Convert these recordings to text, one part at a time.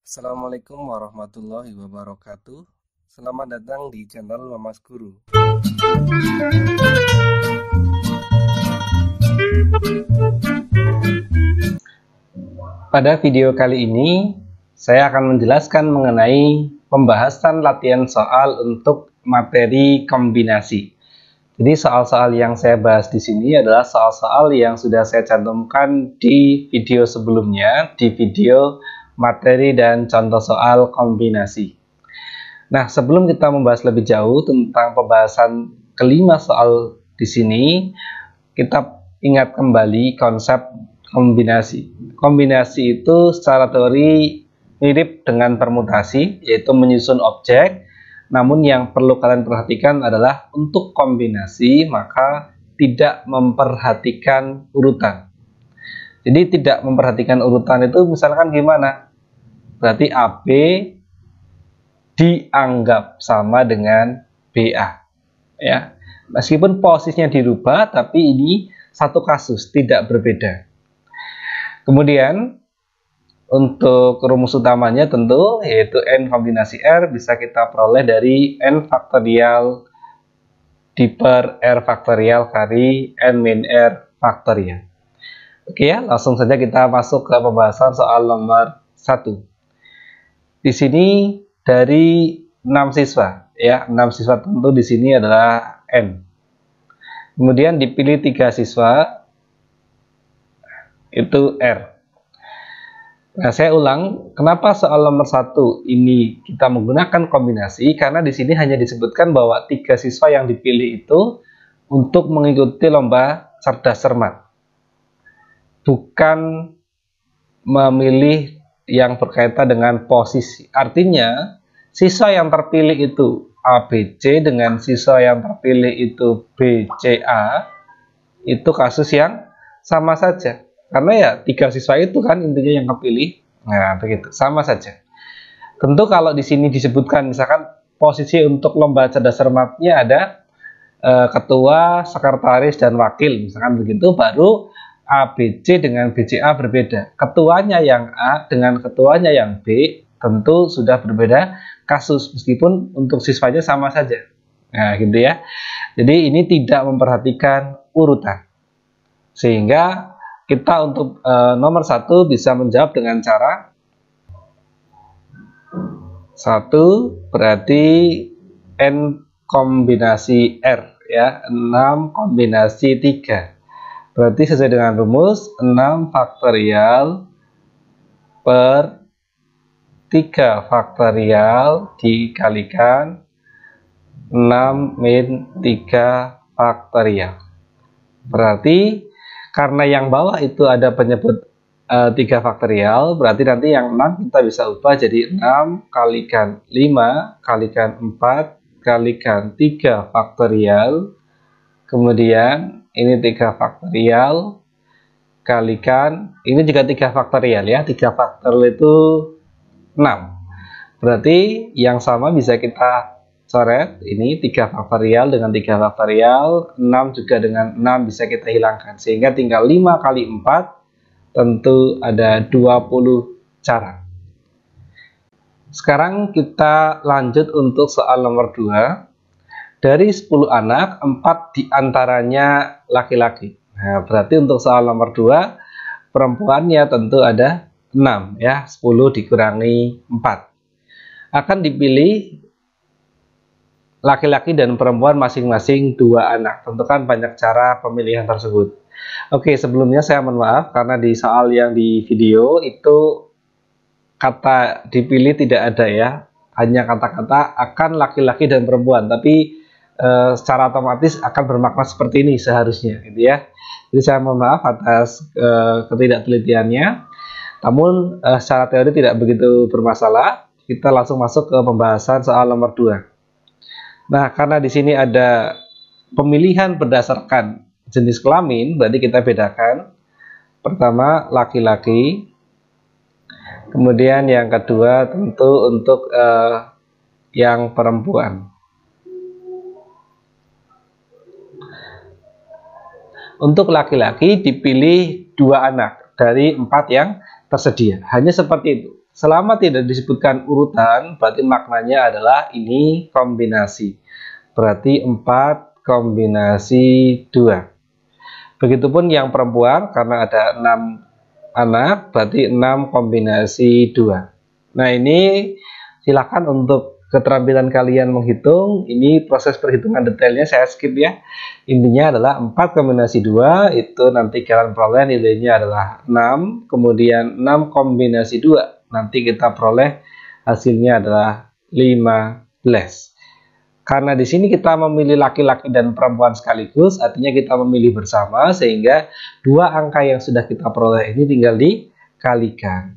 Assalamualaikum warahmatullahi wabarakatuh. Selamat datang di channel Mamas Guru. Pada video kali ini, saya akan menjelaskan mengenai pembahasan latihan soal untuk materi kombinasi. Jadi soal-soal yang saya bahas di sini adalah soal-soal yang sudah saya cantumkan di video sebelumnya, di video materi dan contoh soal kombinasi. Nah, sebelum kita membahas lebih jauh tentang pembahasan kelima soal di sini, kita ingat kembali konsep kombinasi. Kombinasi itu secara teori mirip dengan permutasi, yaitu menyusun objek. Namun yang perlu kalian perhatikan adalah untuk kombinasi maka tidak memperhatikan urutan. Jadi tidak memperhatikan urutan itu misalkan gimana? Berarti AB dianggap sama dengan BA. Ya. Meskipun posisinya dirubah, tapi ini satu kasus, tidak berbeda. Kemudian untuk rumus utamanya tentu yaitu N kombinasi R bisa kita peroleh dari N faktorial diper R faktorial kali N min R faktorial. Oke ya, langsung saja kita masuk ke pembahasan soal nomor 1. Di sini dari 6 siswa, ya 6 siswa tentu di sini adalah N. Kemudian dipilih 3 siswa, itu R. Nah, saya ulang, kenapa soal nomor 1 ini kita menggunakan kombinasi? Karena di sini hanya disebutkan bahwa 3 siswa yang dipilih itu untuk mengikuti lomba cerdas cermat. Bukan memilih yang berkaitan dengan posisi. Artinya, siswa yang terpilih itu ABC dengan siswa yang terpilih itu BCA, itu kasus yang sama saja. Karena ya 3 siswa itu kan intinya yang kepilih. Nah, begitu, sama saja. Tentu kalau di sini disebutkan misalkan posisi untuk lomba cerdas cermatnya ada ketua, sekretaris, dan wakil. Misalkan begitu, baru ABC dengan BCA berbeda. Ketuanya yang A dengan ketuanya yang B tentu sudah berbeda kasus meskipun untuk siswanya sama saja. Nah, gitu ya. Jadi ini tidak memperhatikan urutan. Sehingga kita untuk nomor 1 bisa menjawab dengan cara 1 berarti N kombinasi R ya, 6 kombinasi 3. Berarti sesuai dengan rumus 6 faktorial per 3 faktorial dikalikan 6 min 3 faktorial. Berarti karena yang bawah itu ada penyebut 3 faktorial, berarti nanti yang 6 kita bisa ubah jadi 6 kalikan 5 kalikan 4 kalikan 3 faktorial. Kemudian ini 3 faktorial kalikan, ini juga 3 faktorial ya, 3 faktorial itu 6. Berarti yang sama bisa kita coret, ini 3 faktorial dengan 3 faktorial, 6 juga dengan 6 bisa kita hilangkan. Sehingga tinggal 5 kali 4, tentu ada 20 cara. Sekarang kita lanjut untuk soal nomor 2. Dari 10 anak, 4 diantaranya laki-laki. Nah, berarti untuk soal nomor 2, perempuannya tentu ada 6 ya, 10 dikurangi 4. Akan dipilih laki-laki dan perempuan masing-masing 2 anak. Tentu kan banyak cara pemilihan tersebut. Oke, sebelumnya saya mohon maaf karena di soal yang di video itu kata dipilih tidak ada ya. Hanya kata-kata akan laki-laki dan perempuan, tapi secara otomatis akan bermakna seperti ini seharusnya gitu ya. Jadi saya mohon maaf atas ketidaktelitiannya. Namun secara teori tidak begitu bermasalah. Kita langsung masuk ke pembahasan soal nomor 2. Nah, karena di sini ada pemilihan berdasarkan jenis kelamin, berarti kita bedakan. Pertama laki-laki. Kemudian yang kedua tentu untuk yang perempuan. Untuk laki-laki dipilih 2 anak. dari 4 yang tersedia. Hanya seperti itu. Selama tidak disebutkan urutan, berarti maknanya adalah ini kombinasi. Berarti 4 kombinasi 2. Begitupun yang perempuan, karena ada 6 anak, berarti 6 kombinasi 2. Nah, ini silakan untuk keterampilan kalian menghitung. Ini proses perhitungan detailnya saya skip ya. Intinya adalah 4 kombinasi 2, itu nanti kalian peroleh nilainya adalah 6. Kemudian 6 kombinasi 2, nanti kita peroleh hasilnya adalah 15. Karena di sini kita memilih laki-laki dan perempuan sekaligus, artinya kita memilih bersama, sehingga dua angka yang sudah kita peroleh ini tinggal dikalikan.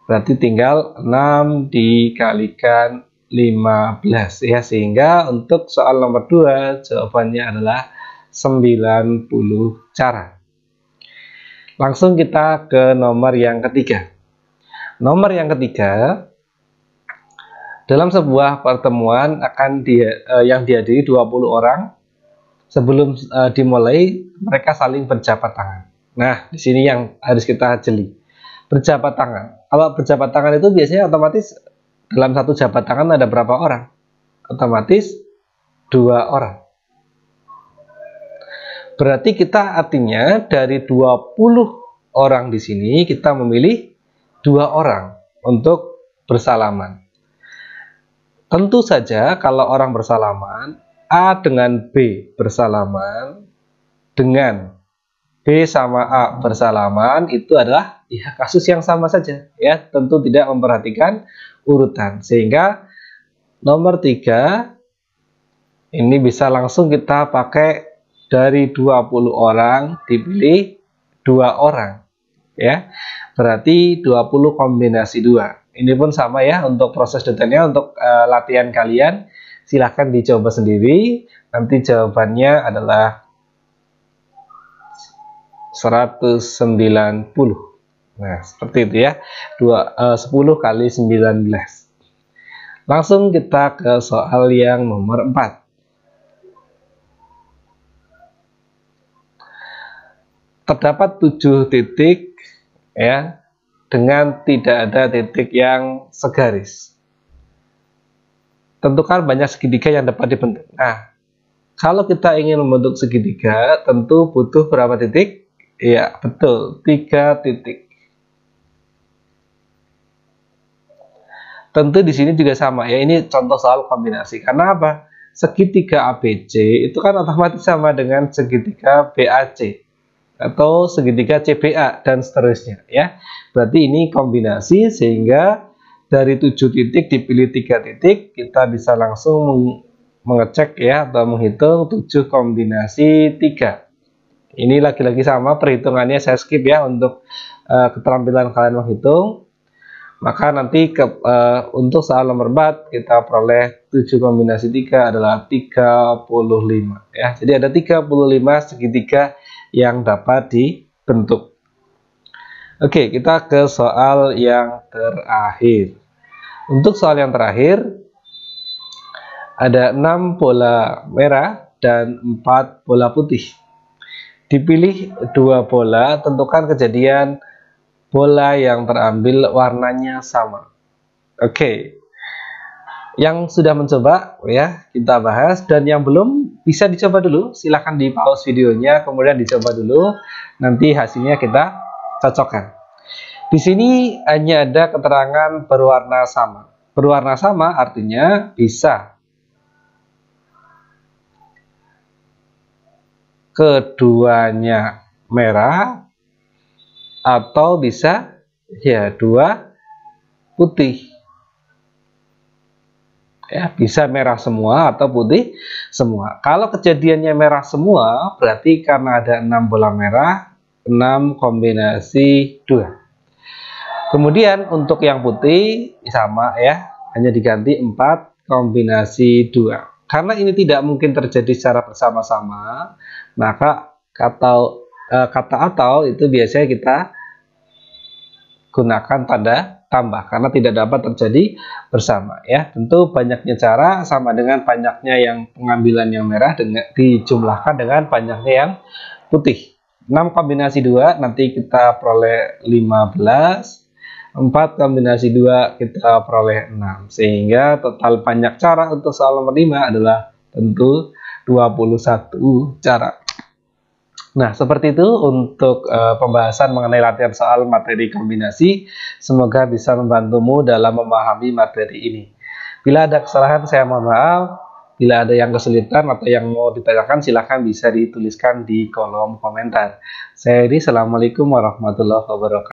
Berarti tinggal 6 dikalikan 15 ya, sehingga untuk soal nomor 2 jawabannya adalah 90 cara. Langsung kita ke nomor yang ketiga. Nomor yang ketiga, dalam sebuah pertemuan yang dihadiri 20 orang, sebelum dimulai mereka saling berjabat tangan. Nah, di sini yang harus kita jeli. Berjabat tangan. Kalau berjabat tangan itu biasanya otomatis dalam satu jabat tangan ada berapa orang? Otomatis 2 orang. Berarti kita artinya dari 20 orang di sini kita memilih 2 orang untuk bersalaman. Tentu saja kalau orang bersalaman, A dengan B bersalaman, dengan B sama A bersalaman, itu adalah ya kasus yang sama saja ya, tentu tidak memperhatikan urutan. Sehingga nomor 3 ini bisa langsung kita pakai dari 20 orang dipilih 2 orang ya. Berarti 20 kombinasi 2. Ini pun sama ya, untuk proses detailnya, untuk latihan kalian silahkan dicoba sendiri. Nanti jawabannya adalah 190. Nah, seperti itu ya. 10 kali 19. Langsung kita ke soal yang nomor 4. Terdapat 7 titik ya, dengan tidak ada titik yang segaris. Tentukan banyak segitiga yang dapat dibentuk. Nah, kalau kita ingin membentuk segitiga, tentu butuh berapa titik? Ya, betul, 3 titik. Tentu di sini juga sama ya, ini contoh soal kombinasi. Karena apa? Segitiga ABC itu kan otomatis sama dengan segitiga BAC atau segitiga CBA dan seterusnya ya. Berarti ini kombinasi, sehingga dari 7 titik dipilih 3 titik, kita bisa langsung mengecek ya, atau menghitung 7 kombinasi 3. Ini lagi-lagi sama perhitungannya, saya skip ya untuk keterampilan kalian menghitung. Maka nanti untuk soal nomor 4 kita peroleh 7 kombinasi 3 adalah 35 ya. Jadi ada 35 segitiga yang dapat dibentuk. Oke, kita ke soal yang terakhir. Untuk soal yang terakhir, ada 6 bola merah dan 4 bola putih. Dipilih 2 bola, tentukan kejadian bola yang terambil warnanya sama. Oke, yang sudah mencoba ya kita bahas, dan yang belum bisa dicoba dulu, silahkan di pause videonya, kemudian dicoba dulu, nanti hasilnya kita cocokkan. Di sini hanya ada keterangan berwarna sama. Berwarna sama artinya bisa keduanya merah atau bisa ya 2 putih. Ya, bisa merah semua atau putih semua. Kalau kejadiannya merah semua, berarti karena ada 6 bola merah, 6 kombinasi 2. Kemudian untuk yang putih sama ya, hanya diganti 4 kombinasi 2. Karena ini tidak mungkin terjadi secara bersama-sama, maka kata atau itu biasanya kita gunakan tanda tambah karena tidak dapat terjadi bersama ya. Tentu banyaknya cara sama dengan banyaknya yang pengambilan yang merah dijumlahkan dengan banyaknya yang putih. 6 kombinasi 2 nanti kita peroleh 15, 4 kombinasi 2 kita peroleh 6, sehingga total banyak cara untuk soal nomor 5 adalah tentu 21 cara. Nah, seperti itu untuk pembahasan mengenai latihan soal materi kombinasi. Semoga bisa membantumu dalam memahami materi ini. Bila ada kesalahan, saya mohon maaf. Bila ada yang kesulitan atau yang mau ditanyakan, silahkan bisa dituliskan di kolom komentar. Saya Edi, Assalamualaikum warahmatullahi wabarakatuh.